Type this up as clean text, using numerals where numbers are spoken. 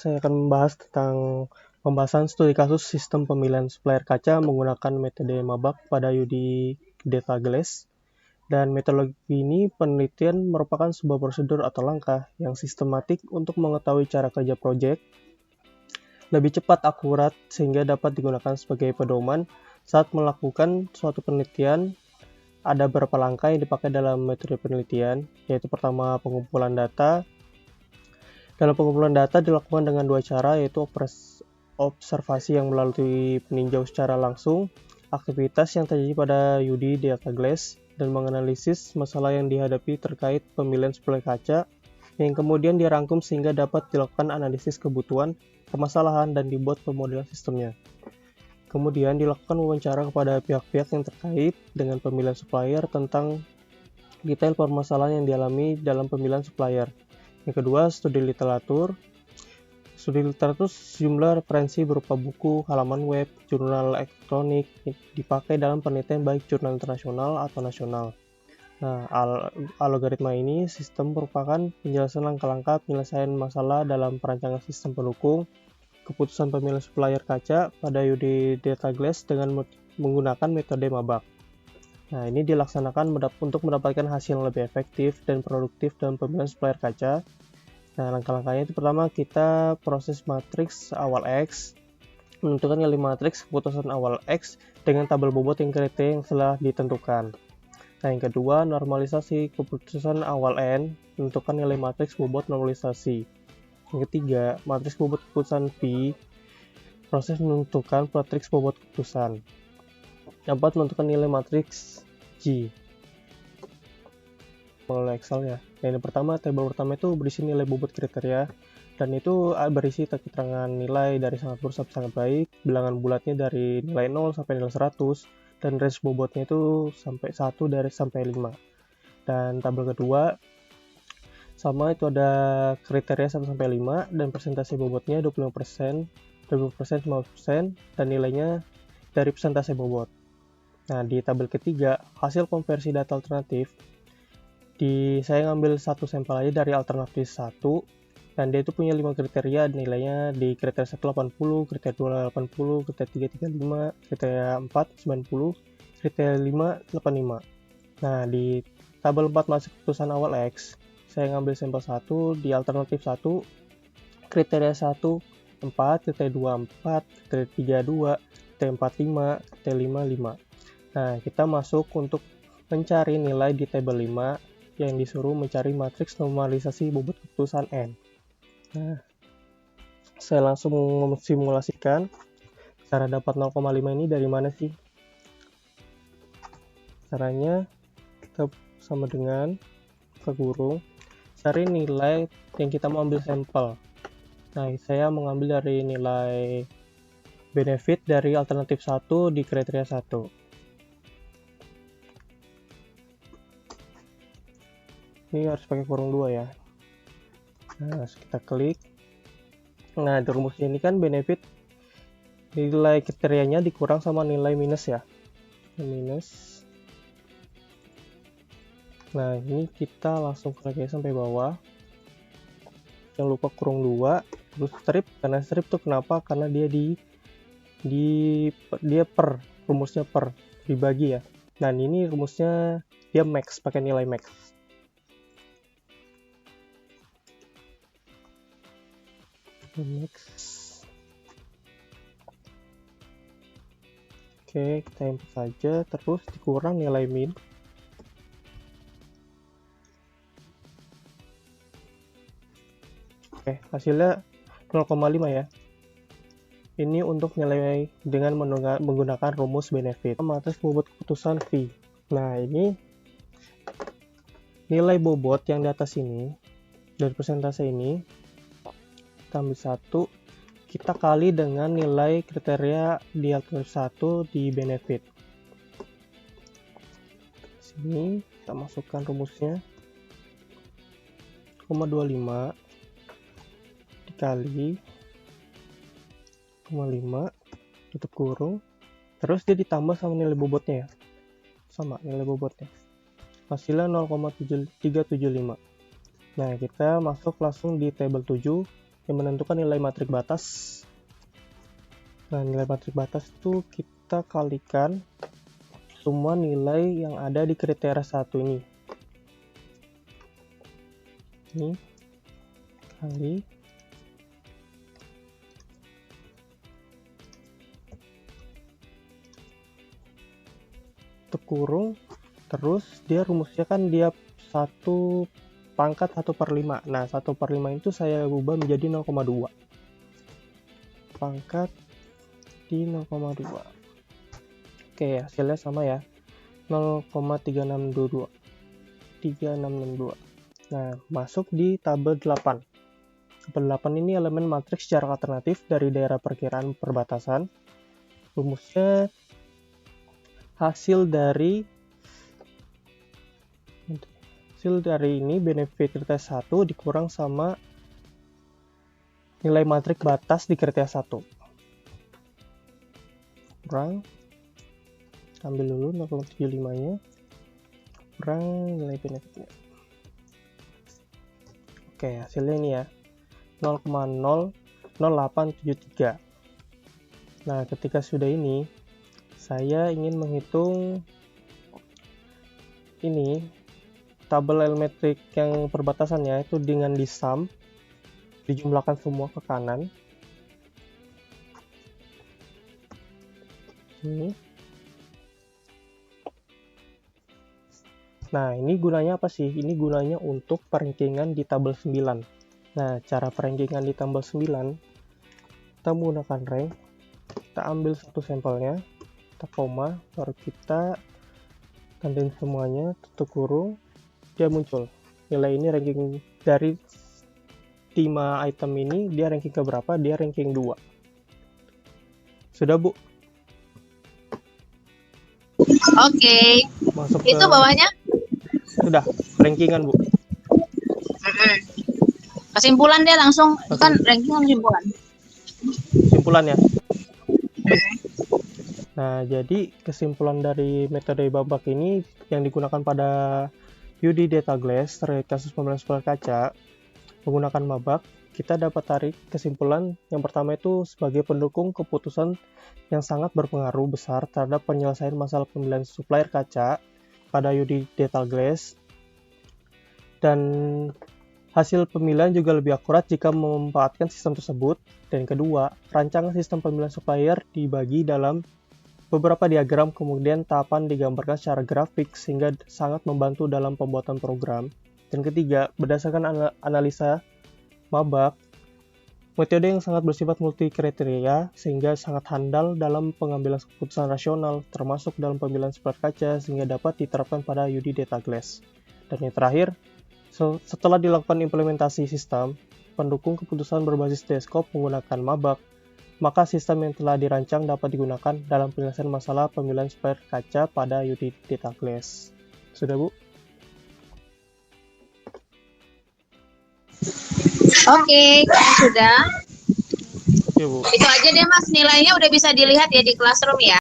Saya akan membahas tentang pembahasan studi kasus sistem pemilihan supplier kaca menggunakan metode Mabak pada UD Data Glass. Dan metodologi ini penelitian merupakan sebuah prosedur atau langkah yang sistematik untuk mengetahui cara kerja proyek lebih cepat akurat sehingga dapat digunakan sebagai pedoman saat melakukan suatu penelitian. Ada beberapa langkah yang dipakai dalam metode penelitian, yaitu pertama pengumpulan data. Dalam pengumpulan data dilakukan dengan dua cara, yaitu observasi yang melalui peninjau secara langsung, aktivitas yang terjadi pada UD Data Glass, dan menganalisis masalah yang dihadapi terkait pemilihan supplier kaca, yang kemudian dirangkum sehingga dapat dilakukan analisis kebutuhan, permasalahan, dan dibuat pemodelan sistemnya. Kemudian dilakukan wawancara kepada pihak-pihak yang terkait dengan pemilihan supplier tentang detail permasalahan yang dialami dalam pemilihan supplier. Yang kedua, studi literatur. Studi literatur sejumlah referensi berupa buku, halaman web, jurnal elektronik dipakai dalam penelitian baik jurnal internasional atau nasional. Nah, algoritma ini sistem merupakan penjelasan langkah-langkah penyelesaian masalah dalam perancangan sistem pendukung keputusan pemilihan supplier kaca pada UD Data Glass dengan menggunakan metode Mabak. Nah, ini dilaksanakan untuk mendapatkan hasil yang lebih efektif dan produktif dalam pemilihan supplier kaca. Nah, langkah-langkahnya itu pertama kita proses matriks awal X, menentukan nilai matriks keputusan awal X dengan tabel bobot yang kriteria yang telah ditentukan. Nah, yang kedua normalisasi keputusan awal N, menentukan nilai matriks bobot normalisasi. Yang ketiga, matriks bobot keputusan V, proses menentukan matriks bobot keputusan. Yang keempat, menentukan nilai matriks G. Melalui Excel ya. Yang pertama, tabel pertama itu berisi nilai bobot kriteria, dan itu berisi keterangan nilai dari sangat buruk sampai sangat baik, bilangan bulatnya dari nilai 0 sampai nilai 100, dan range bobotnya itu sampai 1 dari sampai 5. Dan tabel kedua, sama itu ada kriteria 1-5 dan persentase bobotnya 25%, 20%, 50%, dan nilainya dari persentase bobot. Nah, di tabel ketiga, hasil konversi data alternatif, saya ngambil satu sampel aja dari alternatif 1, dan dia itu punya 5 kriteria, nilainya di kriteria 1 80, kriteria 2 80, kriteria 3 35, kriteria 4 90, kriteria 5 85. Nah, di tabel 4 masuk keputusan awal X, saya ngambil sampel 1 di alternatif 1, kriteria 1 4, kriteria 2 4, kriteria 3 2, kriteria 4 5, kriteria 5 5. Nah, kita masuk untuk mencari nilai di tabel 5 yang disuruh mencari matriks normalisasi bobot keputusan N. Nah, saya langsung memsimulasikan cara dapat 0,5 ini dari mana sih? Caranya kita sama dengan ke kurung, cari nilai yang kita mau ambil sampel. Nah, saya mengambil dari nilai benefit dari alternatif 1 di kriteria 1. Ini harus pakai kurung 2 ya. Nah, kita klik. Nah, di rumusnya ini kan benefit nilai kriterianya dikurang sama nilai minus ya. Minus. Nah, ini kita langsung klik sampai bawah. Jangan lupa kurung 2, terus strip. Karena strip tuh kenapa? Karena dia dia per, rumusnya per dibagi ya. Nah, ini rumusnya dia max, pakai nilai max. Oke, kita input saja, terus dikurang nilai min. Oke, hasilnya 0,5 ya. Ini untuk nilai dengan menggunakan rumus benefit. Matriks bobot keputusan V. Nah, ini nilai bobot yang di atas ini, dari persentase ini, kita ambil 1, kita kali dengan nilai kriteria di alternatif 1 di benefit. Sini kita masukkan rumusnya, 0,25 dikali 0,5 tutup kurung, terus dia ditambah sama nilai bobotnya ya, sama nilai bobotnya, hasilnya 0,375. Nah, kita masuk langsung di tabel 7, yang menentukan nilai matrik batas. Nah, nilai matrik batas itu kita kalikan semua nilai yang ada di kriteria 1 ini. Ini kali kurung, terus dia rumusnya kan dia 1 pangkat 1/5. Nah, 1/5 itu saya ubah menjadi 0,2. Pangkat di 0,2. Oke, hasilnya sama ya. 0,3622. 3662. Nah, masuk di tabel 8. Tabel 8 ini elemen matriks secara alternatif dari daerah perkiraan perbatasan. Rumusnya hasil dari ini benefit kriteria 1 dikurang sama nilai matrik batas di kriteria 1. Kurang, ambil dulu 0,75-nya, kurang nilai benefitnya. Oke, hasilnya ini ya, 0,00873. Nah, ketika sudah ini, saya ingin menghitung ini tabel elementrik yang perbatasannya itu dengan disum, dijumlahkan semua ke kanan. Ini. Nah, ini gunanya apa sih? Ini gunanya untuk perankingan di tabel 9. Nah, cara perankingan di tabel 9, kita menggunakan rank. Kita ambil satu sampelnya, kita koma, baru kita gantiin semuanya, tutup kurung, dia muncul. Nilai ini ranking dari 5 item ini, dia ranking ke berapa? Dia ranking 2. Sudah, Bu? Oke. Masuk itu bawahnya? Sudah, rankingan, Bu. Kesimpulan dia langsung, kan rankingan kesimpulan. Kesimpulannya. Nah, jadi kesimpulan dari metode babak ini yang digunakan pada UD Data Glass terkait kasus pemilihan spoiler kaca menggunakan mabak, kita dapat tarik kesimpulan yang pertama itu sebagai pendukung keputusan yang sangat berpengaruh besar terhadap penyelesaian masalah pemilihan supplier kaca pada UD Data Glass, dan hasil pemilihan juga lebih akurat jika memanfaatkan sistem tersebut. Dan kedua, rancangan sistem pemilihan supplier dibagi dalam beberapa diagram, kemudian tahapan digambarkan secara grafik sehingga sangat membantu dalam pembuatan program. Dan ketiga, berdasarkan analisa mabak, metode yang sangat bersifat multi kriteria sehingga sangat handal dalam pengambilan keputusan rasional, termasuk dalam pemilihan supplier kaca sehingga dapat diterapkan pada UD Data Glass. Dan yang terakhir, setelah dilakukan implementasi sistem pendukung keputusan berbasis desktop menggunakan mabak, maka sistem yang telah dirancang dapat digunakan dalam penyelesaian masalah pemilihan supplier kaca pada UD Data Glass. Sudah, Bu? Oke, sudah. Oke, Bu. Itu aja deh Mas, nilainya udah bisa dilihat ya di Classroom ya.